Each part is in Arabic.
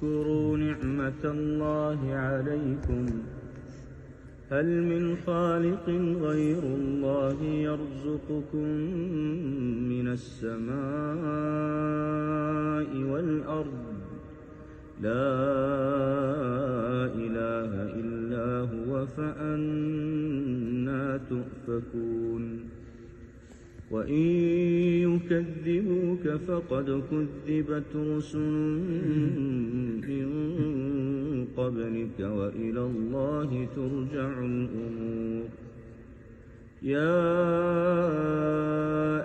اذكروا نعمة الله عليكم هل من خالق غير الله يرزقكم من السماء والأرض لا إله إلا هو فأنى تؤفكون وإن يكذبوك فقد كذبت رسل من قبلك وإلى الله ترجع الأمور يا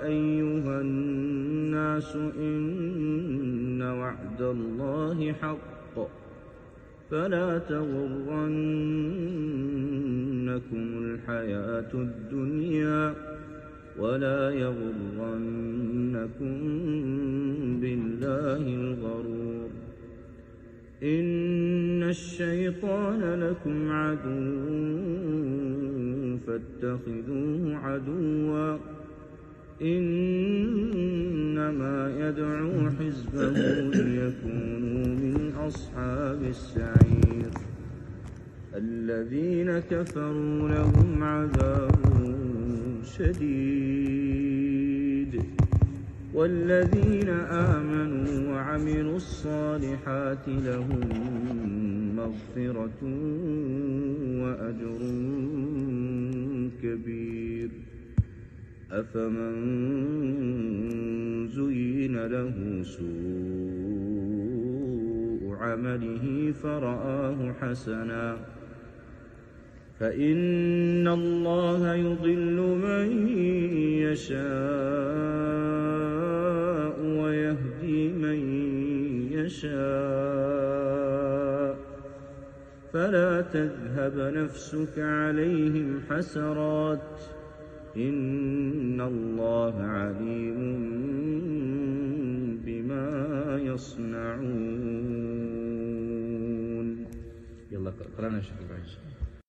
أيها الناس إن وعد الله حق فلا تغرنكم الحياة الدنيا ولا يغرنكم بالله الغرور إن الشيطان لكم عدو فاتخذوه عدوا إنما يدعو حزبه ليكونوا من أصحاب السعير الذين كفروا لهم عذاب شديد والذين آمنوا وعملوا الصالحات لهم مغفرة وأجر كبير أفمن زين له سوء عمله فرآه حسنا فإن الله يضل من يشاء ويهدي من يشاء فلا تذهب نفسك عليهم حسرات إن الله عليم بما يصنعون. يلا قرأنا شكرا.